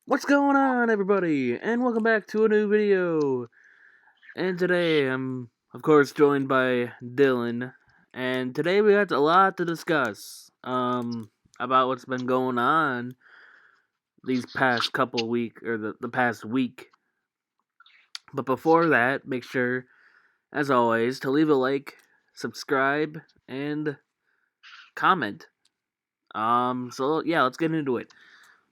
What's going on, everybody? And welcome back to a new video. And today I'm, of course, joined by Dylan. And today we got a lot to discuss. About what's been going on these past couple week or the past week. But before that, make sure, as always, to leave a like, subscribe, and comment. So yeah, let's get into it.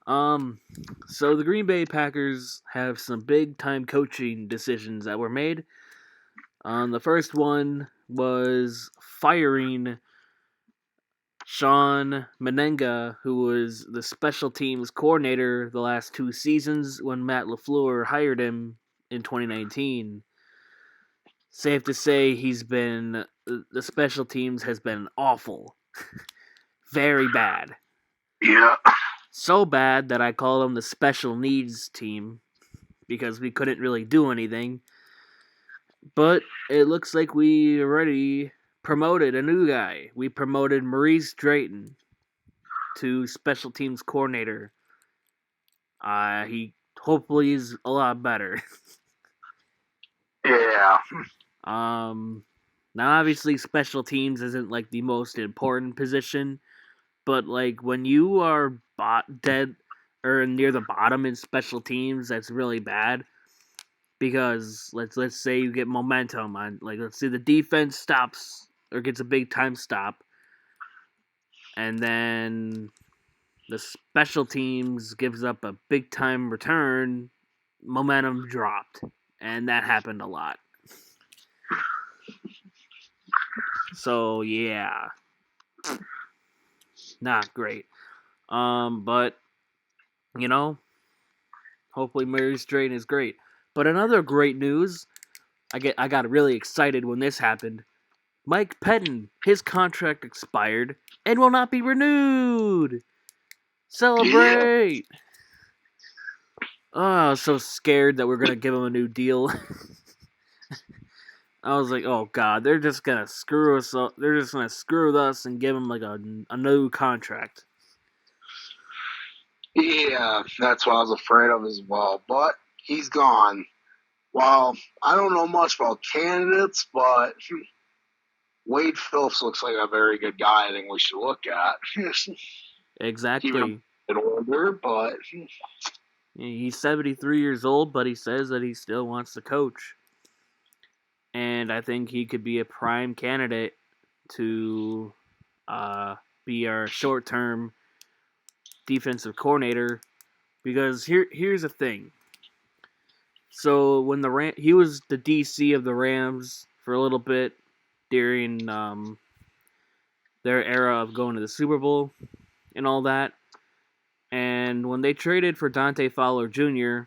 Um, so the Green Bay Packers have some big time coaching decisions that were made. The first one was firing Sean Menenga, who was the special teams coordinator the last two seasons when Matt LaFleur hired him in 2019. Safe to say the special teams has been awful. Very bad. Yeah. So bad that I call them the special needs team because we couldn't really do anything. But it looks like we already promoted a new guy. We promoted Maurice Drayton to special teams coordinator. He hopefully is a lot better. Yeah. Now obviously special teams isn't like the most important position, but like when you are dead or near the bottom in special teams, that's really bad. Because let's say you get momentum on, like, let's say the defense stops or gets a big time stop, and then the special teams gives up a big time return, momentum dropped, and that happened a lot. So yeah, not great. But you know, hopefully Mary Strain is great. But another great news, I got really excited when this happened. Mike Pettin, his contract expired and will not be renewed. Celebrate! Yeah. Oh, I was so scared that we're gonna give him a new deal. I was like, oh god, they're just gonna screw us up. They're just gonna screw with us and give him like a new contract. Yeah, that's what I was afraid of as well. But he's gone. Well, I don't know much about candidates, but Wade Phillips looks like a very good guy. I think we should look at. Even a Exactly. bit older, but He's 73 years old, but he says that he still wants to coach. And I think he could be a prime candidate to be our short-term defensive coordinator. Because here's the thing. So when he was the DC of the Rams for a little bit during their era of going to the Super Bowl and all that. And when they traded for Dante Fowler Jr.,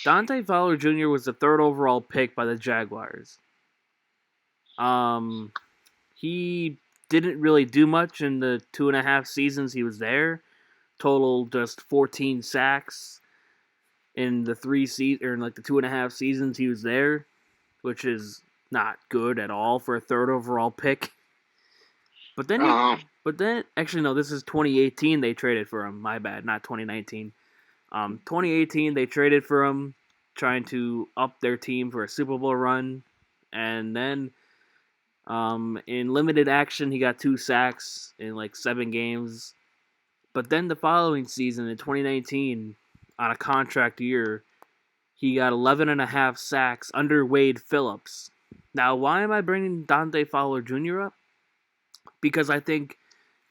Dante Fowler Jr. was the third overall pick by the Jaguars. He didn't really do much in the 2.5 seasons he was there. Total just 14 sacks in the the 2.5 seasons he was there, which is not good at all for a third overall pick. But then actually no, this is 2018 they traded for him. My bad, not 2019. 2018 they traded for him, trying to up their team for a Super Bowl run, and then in limited action he got 2 sacks in like 7 games. But then the following season in 2019, on a contract year, he got 11.5 sacks under Wade Phillips. Now, why am I bringing Dante Fowler Jr. up? Because I think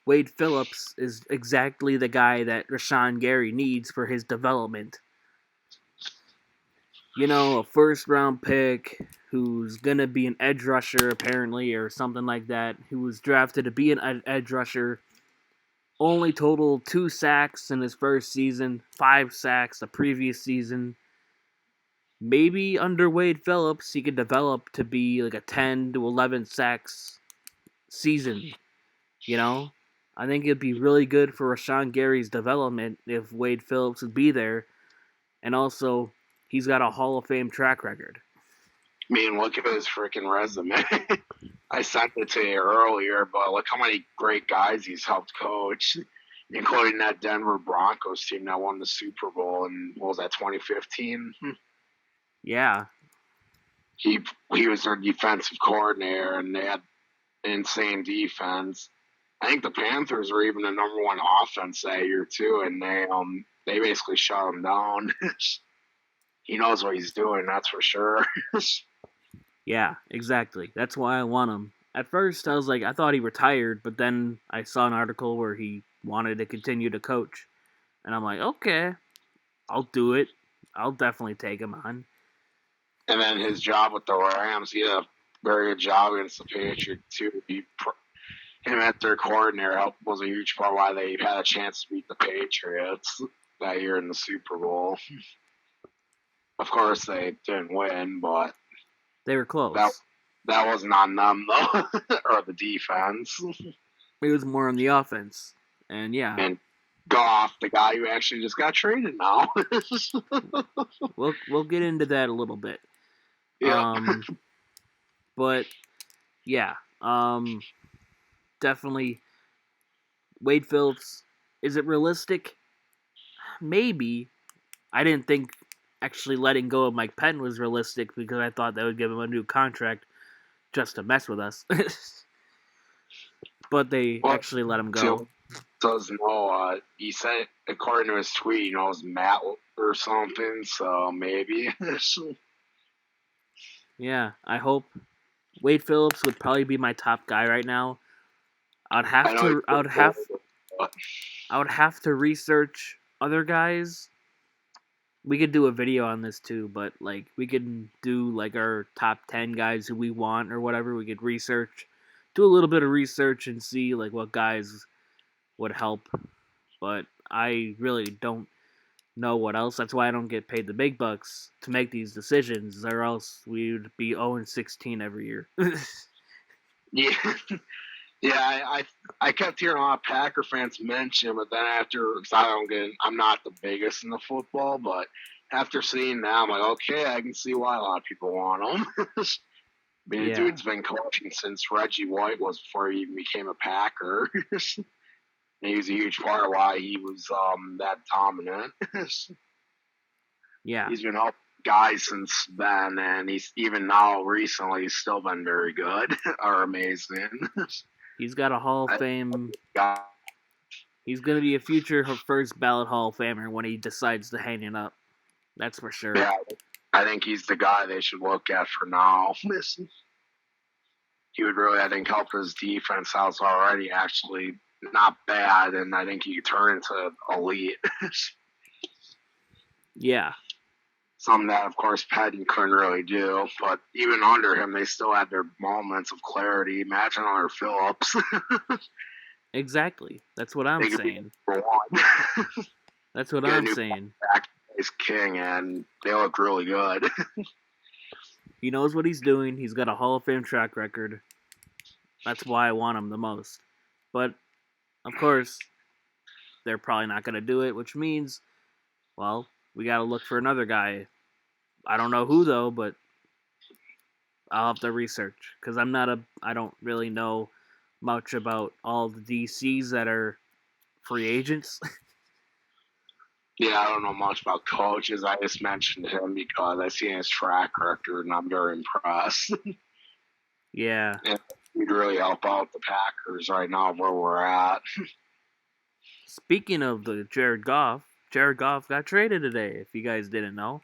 Wade Phillips is exactly the guy that Rashawn Gary needs for his development. You know, a first-round pick who's going to be an edge rusher, apparently, or something like that, who was drafted to be an edge rusher, only totaled 2 sacks in his first season, 5 sacks the previous season. Maybe under Wade Phillips, he could develop to be like a 10 to 11 sacks season. You know? I think it'd be really good for Rashawn Gary's development if Wade Phillips would be there. And also, he's got a Hall of Fame track record. I mean, look at his freaking resume. I sent it to you earlier, but look how many great guys he's helped coach. including that Denver Broncos team that won the Super Bowl in, what was that, 2015? Yeah. He was their defensive coordinator, and they had insane defense. I think the Panthers were even the number one offense that year too, and they basically shut him down. He knows what he's doing, that's for sure. Yeah, exactly. That's why I want him. At first, I was like, I thought he retired, but then I saw an article where he wanted to continue to coach. And I'm like, okay, I'll do it. I'll definitely take him on. And then his job with the Rams, he did a very good job against the Patriots too. Him at their coordinator was a huge part why they had a chance to beat the Patriots that year in the Super Bowl. Of course, they didn't win, but they were close. That wasn't on them though, or the defense. It was more on the offense, and yeah. And Goff, the guy who actually just got traded now. We'll get into that a little bit. Yeah. But yeah, definitely Wade Phillips. Is it realistic? Maybe. I didn't think actually letting go of Mike Penn was realistic because I thought that would give him a new contract just to mess with us. But they actually let him go. Doesn't know. He said, according to his tweet, he knows Matt or something, so maybe. Yeah, I hope. Wade Phillips would probably be my top guy right now. I would have to research other guys. We could do a video on this too, but like we could do like our top 10 guys who we want or whatever. We could do a little bit of research and see like what guys would help. But I really don't know what else. That's why I don't get paid the big bucks to make these decisions, or else we would be 0-16 every year. Yeah. Yeah, I kept hearing a lot of Packer fans mention, but then after, because I'm not the biggest in the football, but after seeing that, I'm like, okay, I can see why a lot of people want him. I mean, the dude's been coaching since Reggie White was before he even became a Packer. And he was a huge part of why he was that dominant. Yeah. He's been helping guys since then, and he's even now recently he's still been very good or amazing. He's got a Hall of Fame. He's going to be a future first ballot Hall of Famer when he decides to hang it up. That's for sure. Yeah, I think he's the guy they should look at for now. He would really, I think, help his defense out already actually not bad, and I think he could turn into elite. Yeah. Something that, of course, Patton couldn't really do. But even under him, they still had their moments of clarity. Imagine under Phillips. Exactly. That's what I'm saying. That's what I'm saying. He's king, and they look really good. He knows what he's doing. He's got a Hall of Fame track record. That's why I want him the most. But, of course, they're probably not going to do it, which means, well, we got to look for another guy. I don't know who, though, but I'll have to research. Because I don't really know much about all the DCs that are free agents. Yeah, I don't know much about coaches. I just mentioned him because I seen his track record, and I'm very impressed. Yeah. And he'd really help out the Packers right now where we're at. Speaking of the Jared Goff got traded today, if you guys didn't know.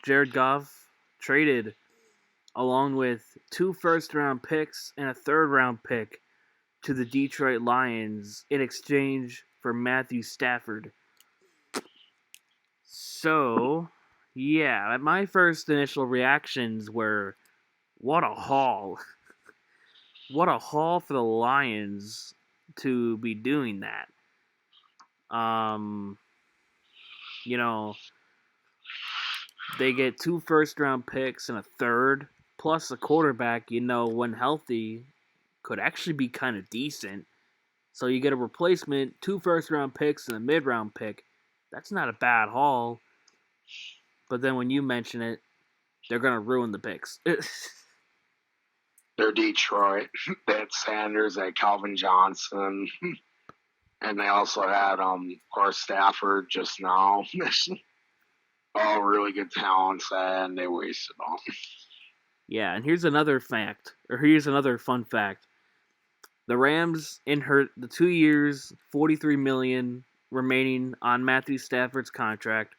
Jared Goff traded along with 2 first-round picks and a third-round pick to the Detroit Lions in exchange for Matthew Stafford. So, yeah, my first initial reactions were, what a haul. What a haul for the Lions to be doing that. You know, they get 2 first-round picks and a third, plus a quarterback, when healthy, could actually be kind of decent. So you get a replacement, 2 first-round picks, and a mid-round pick. That's not a bad haul. But then when you mention it, they're going to ruin the picks. They're Detroit. They had Sanders, they had Calvin Johnson, and they also had, of course, Stafford just now. All really good talents, and they wasted them. Yeah, and here's another fun fact. The Rams inherit the 2 years, $43 million remaining on Matthew Stafford's contract.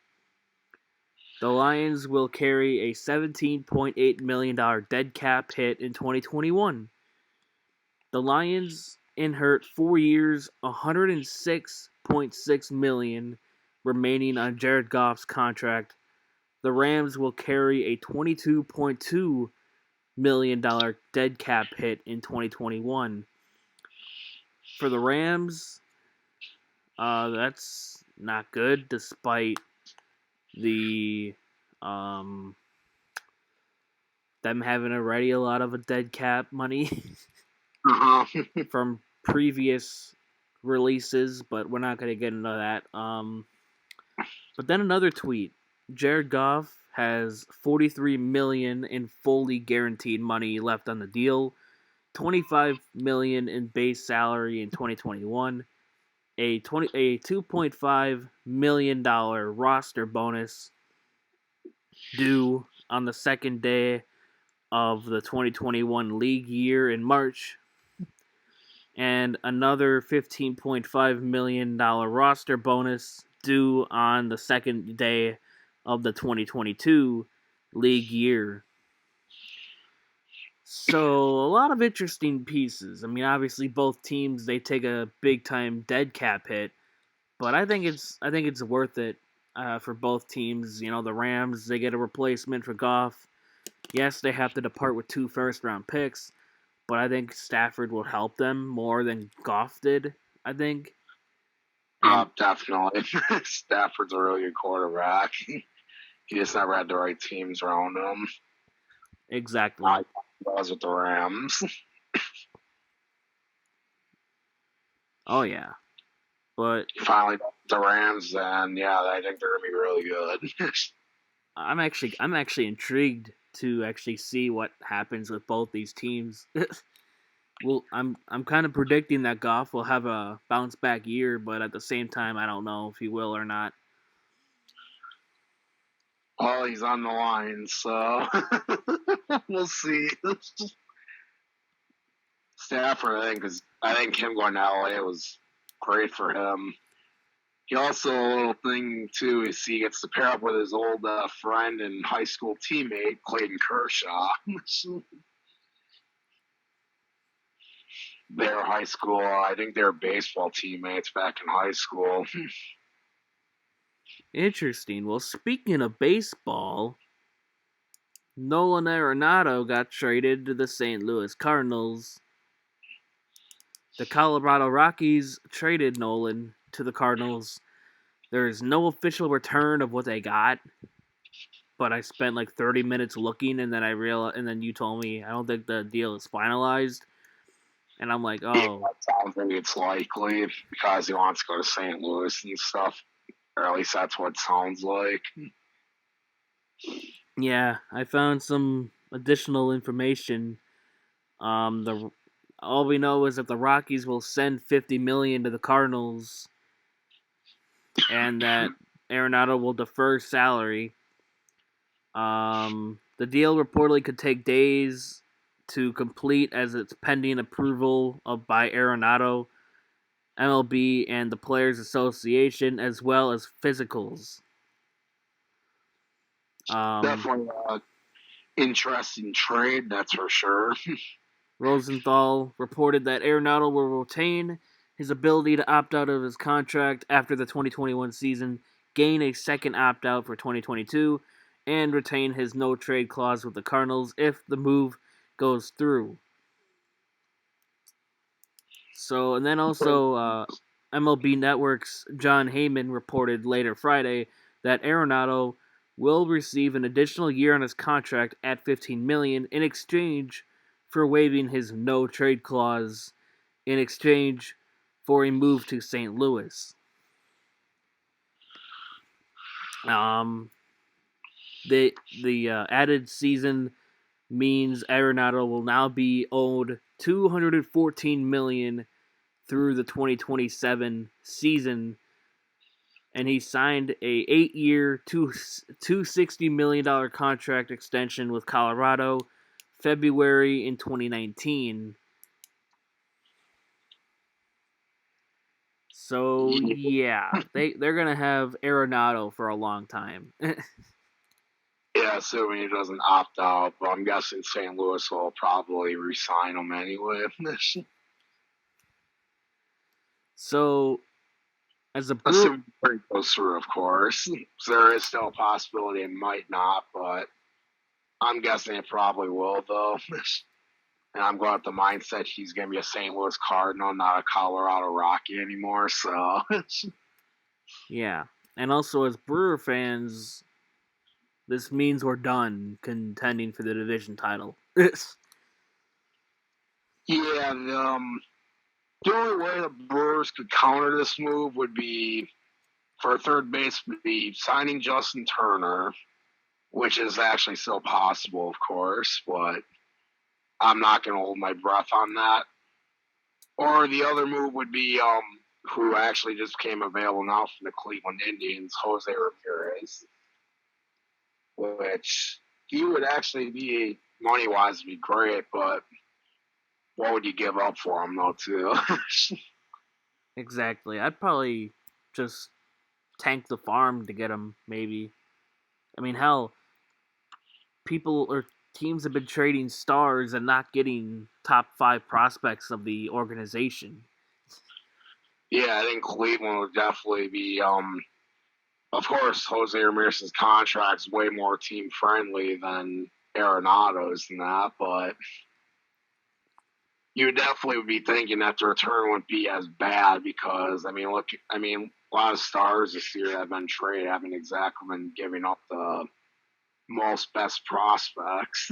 The Lions will carry a $17.8 million dead cap hit in 2021. The Lions inherit 4 years, $106.6 million remaining on Jared Goff's contract. The Rams will carry a $22.2 million dead cap hit in 2021. For the Rams, that's not good, despite the them having already a lot of a dead cap money from previous releases, but we're not going to get into that. But then another tweet: Jared Goff has $43 million in fully guaranteed money left on the deal, $25 million in base salary in 2021, a $2.5 million roster bonus due on the second day of the 2021 league year in March, and another $15.5 million roster bonus due on the second day of the 2022 league year. So a lot of interesting pieces. I mean, obviously both teams, they take a big time dead cap hit, but I think it's worth it for both teams. You know, the Rams, they get a replacement for Goff. Yes, they have to depart with 2 first-round picks, but I think Stafford will help them more than Goff did, I think. Definitely. Stafford's a really good quarterback. He just never had the right teams around him. Exactly. I was with the Rams. Oh, yeah. But finally the Rams, and yeah, I think they're gonna be really good. I'm actually intrigued to actually see what happens with both these teams. Well, I'm kind of predicting that Goff will have a bounce back year, but at the same time, I don't know if he will or not. Well, he's on the line, so we'll see. Stafford, I think him going to LA was great for him. He also, a little thing too, is he gets to pair up with his old friend and high school teammate Clayton Kershaw. They're high school. I think they're baseball teammates back in high school. Interesting. Well, speaking of baseball, Nolan Arenado got traded to the St. Louis Cardinals. The Colorado Rockies traded Nolan to the Cardinals. There is no official return of what they got, but I spent like 30 minutes looking, and then and then you told me I don't think the deal is finalized, and I'm like, oh. I don't think it's likely because he wants to go to St. Louis and stuff, or at least that's what it sounds like. Yeah, I found some additional information. All we know is that the Rockies will send $50 million to the Cardinals, and that Arenado will defer salary. The deal reportedly could take days to complete, as it's pending approval by Arenado, MLB, and the Players Association, as well as physicals. Definitely an interesting trade, that's for sure. Rosenthal reported that Arenado will retain his ability to opt out of his contract after the 2021 season, gain a second opt-out for 2022, and retain his no-trade clause with the Cardinals if the move goes through. So, and then also, MLB Network's John Heyman reported later Friday that Arenado will receive an additional year on his contract at $15 million in exchange for waiving his no-trade clause in exchange for a move to St. Louis. The added season means Arenado will now be owed $214 million through the 2027 season, and he signed a 8-year, $260 million contract extension with Colorado February in 2019. So yeah, they're gonna have Arenado for a long time. Yeah, assuming he doesn't opt out, but I'm guessing St. Louis will probably re-sign him anyway. So as a Assuming he goes through, of course. So there is still a possibility it might not, but I'm guessing it probably will, though. And I'm going with the mindset he's going to be a St. Louis Cardinal, not a Colorado Rocky anymore. So yeah, and also as Brewer fans, this means we're done contending for the division title. yeah, the only way the Brewers could counter this move would be for third base, would be signing Justin Turner, which is actually still possible, of course, but I'm not going to hold my breath on that. Or the other move would be who actually just came available now from the Cleveland Indians, Jose Ramirez, which he would actually be money wise be great, but what would you give up for him though too? Exactly. I'd probably just tank the farm to get him. Maybe. I mean, hell, people or teams have been trading stars and not getting top 5 prospects of the organization. Yeah, I think Cleveland would definitely be. Of course, Jose Ramirez's contract's way more team friendly than Arenado's and that, but you definitely would be thinking that the return wouldn't be as bad because look, a lot of stars this year that have been traded haven't exactly been giving up the most best prospects,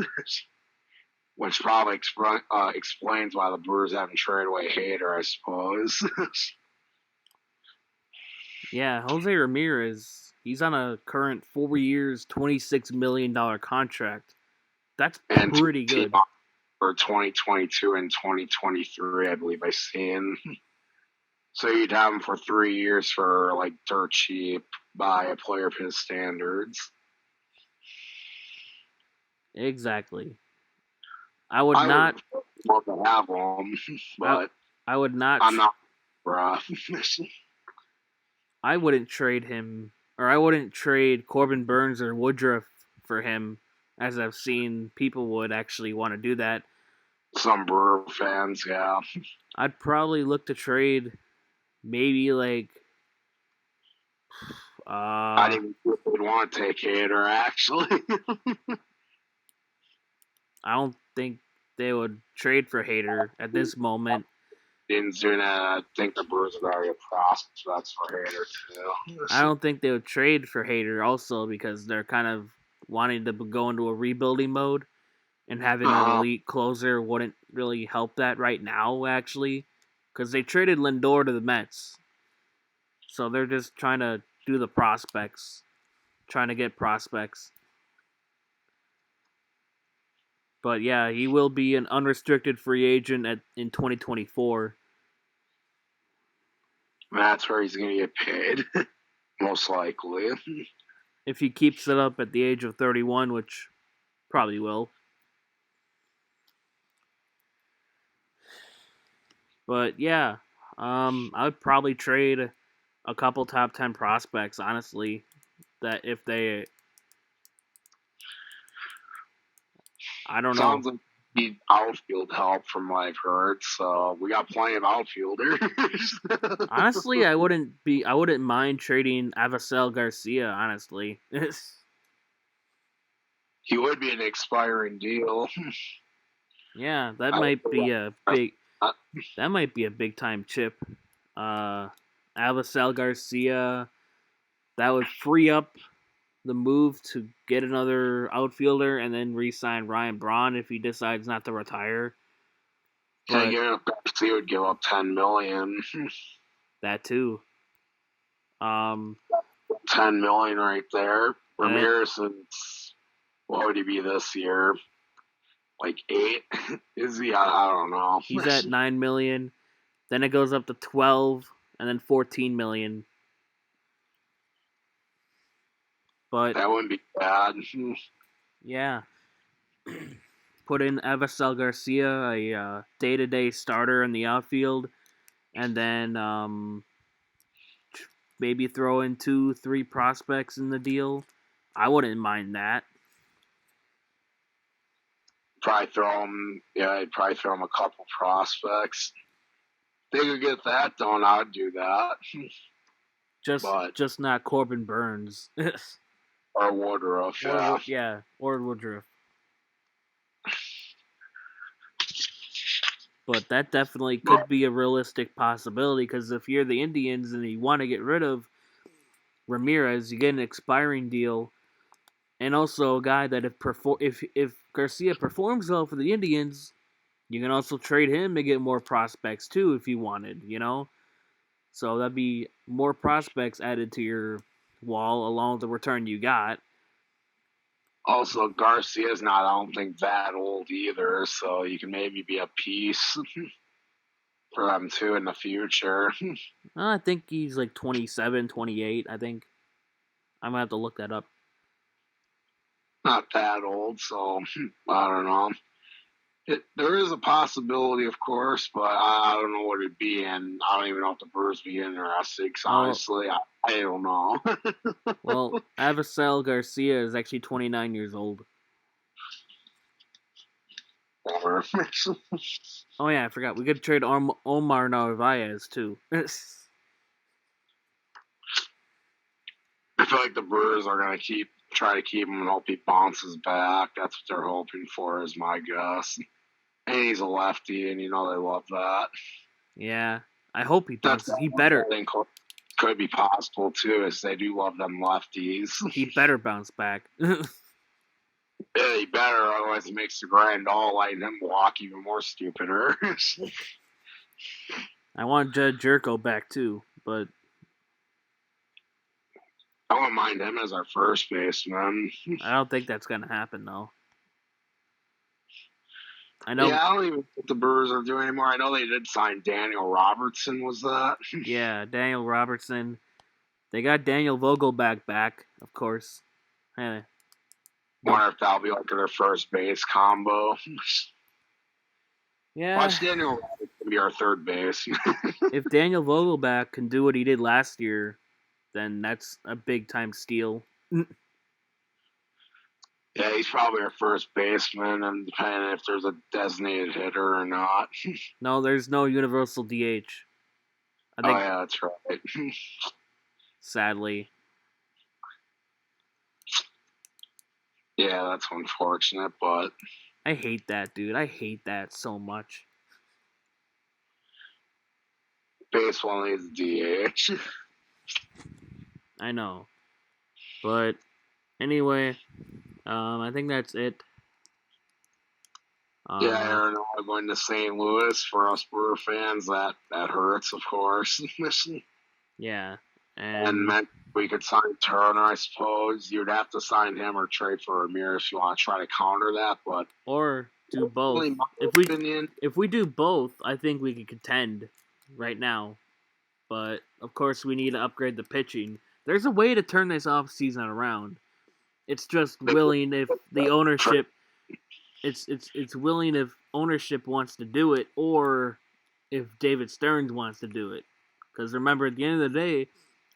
which probably explains why the Brewers haven't traded away Hader, I suppose. Yeah, Jose Ramirez, he's on a current 4 years, $26 million contract. That's and pretty good. for 2022 and 2023, I believe I seen. So you'd have him for 3 years for like dirt cheap by a player of his standards. Exactly. I would not love to have him, but I would not I'm not. Bruh. I wouldn't trade him, or I wouldn't trade Corbin Burns or Woodruff for him, as I've seen people would actually want to do that. Some Brewer fans, yeah. I'd probably look to trade maybe like I didn't even would want to take Hader, actually. I don't think they would trade for Hader at this moment. Didn't do that. I think the Brewers would already have prospects for Hader, too. I don't think they would trade for Hader also because they're kind of wanting to go into a rebuilding mode, and having an elite closer wouldn't really help that right now, actually, because they traded Lindor to the Mets. So they're just trying to do the prospects, trying to get prospects. But yeah, he will be an unrestricted free agent in 2024. That's where he's going to get paid, most likely. If he keeps it up at the age of 31, which probably will. But yeah, I would probably trade a couple top 10 prospects, honestly, that if they... I don't know. Sounds like need outfield help from what I've heard, so we got plenty of outfielders. Honestly, I wouldn't mind trading Avasel Garcia, honestly. He would be an expiring deal. Yeah, that might be a big time chip. Avasel Garcia, that would free up the move to get another outfielder and then re-sign Ryan Braun if he decides not to retire. But Garcia would give up $10 million. That too. $10 million right there. Ramirez is, what would he be this year? like 8. Is he? I don't know. He's at $9 million. Then it goes up to 12, and then 14 million. But that wouldn't be bad. yeah, put in Avasel Garcia, a day-to-day starter in the outfield, and then maybe throw in 2-3 prospects in the deal. I wouldn't mind that. Probably throw him. Yeah, I'd probably throw him a couple prospects. They could get that done. I'd do that. Just not Corbin Burns. Or Woodruff. Yeah. Or Woodruff. But that definitely could be a realistic possibility, because if you're the Indians and you want to get rid of Ramirez, you get an expiring deal, and also a guy that if Garcia performs well for the Indians, you can also trade him to get more prospects too if you wanted, So that'd be more prospects added to your wall along with the return you got. Also, Garcia's not, I don't think, that old either, so you can maybe be a piece for them too in the future. I think he's like 27, 28, I think. I'm going to have to look that up. Not that old, so I don't know. There is a possibility, of course, but I don't know what it'd be, and I don't even know if the Brewers be interested, because honestly, I don't know. Well, Avasel Garcia is actually 29 years old. Oh yeah, I forgot. We could trade Omar Narvaez too. I feel like the Brewers are going to try to keep him and hope he bounces back. That's what they're hoping for, is my guess. And he's a lefty, and they love that. Yeah, I hope he does. He better. I think could be possible too, is they do love them lefties. He better bounce back. Yeah, he better, otherwise it makes the grand all light him walk even more stupider. I want Judd Jerko back too, but I wouldn't mind him as our first baseman. I don't think that's gonna happen though. I know. Yeah, I don't even know what the Brewers are doing anymore. I know they did sign Daniel Robertson, was that? Yeah, Daniel Robertson. They got Daniel Vogelback back, of course. Wonder if that'll be like their first base combo. Yeah. Watch Daniel Robertson be our third base. If Daniel Vogelback can do what he did last year, then that's a big time steal. Yeah, he's probably our first baseman, and depending if there's a designated hitter or not. No, there's no universal DH. I think, yeah, that's right. Sadly. Yeah, that's unfortunate, but I hate that, dude. I hate that so much. Baseball needs DH. I know. But anyway, I think that's it. Yeah, Arenado going to St. Louis for us Brewer fans. That hurts, of course. Yeah, and we could sign Turner, I suppose. You'd have to sign him or trade for Ramirez if you want to try to counter that, but or do both. If we do both, I think we could contend right now. But of course, we need to upgrade the pitching. There's a way to turn this off season around. It's just willing if the ownership. It's willing if ownership wants to do it, or if David Stearns wants to do it. Because remember, at the end of the day,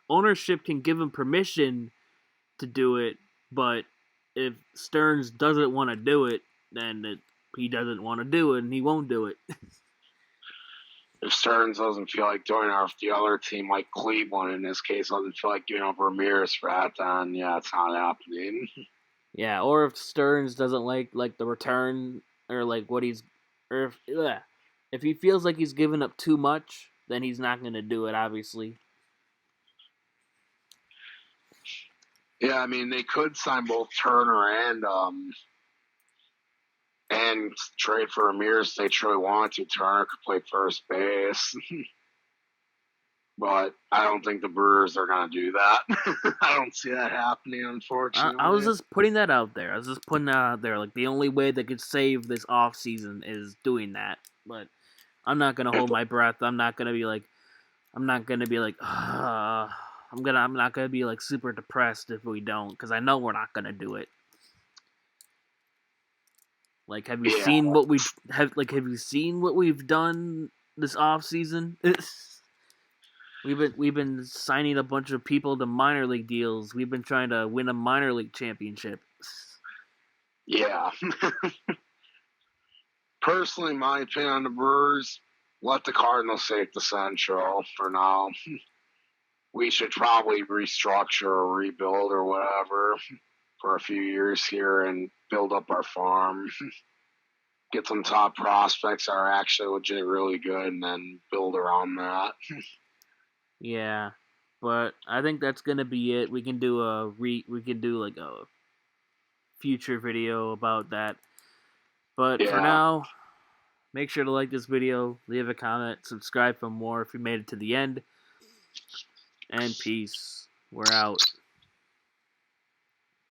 ownership can give him permission to do it, but if Stearns doesn't want to do it, then he doesn't want to do it, and he won't do it. If Stearns doesn't feel like doing it, or if the other team, like Cleveland in this case, doesn't feel like giving up Ramirez for that, then yeah, it's not happening. Yeah, or if Stearns doesn't like the return, or like what he's, or if he feels like he's giving up too much, then he's not going to do it, obviously. Yeah, I mean, they could sign both Turner and trade for Ramirez if they truly want to. Turner could play first base. But I don't think the Brewers are going to do that. I don't see that happening, I was unfortunately. just putting that out there. I was just putting that out there. Like, the only way they could save this off season is doing that. But I'm not gonna If hold my breath. I'm not gonna be like, I'm not gonna be like super depressed if we don't, because I know we're not gonna do it. Like, have you yeah, seen what we have? Like, have you seen what we've done this off season? We've been signing a bunch of people to minor league deals. We've been trying to win a minor league championship. yeah. Personally, my opinion on the Brewers, let the Cardinals take the Central for now. We should probably restructure or rebuild or whatever for a few years here and build up our farm. Get some top prospects that are actually legit really good, and then build around that. Yeah, but I think that's gonna be it. We can do like a future video about that. But for Yeah. now, make sure to like this video, leave a comment, subscribe for more if you made it to the end, and peace. We're out.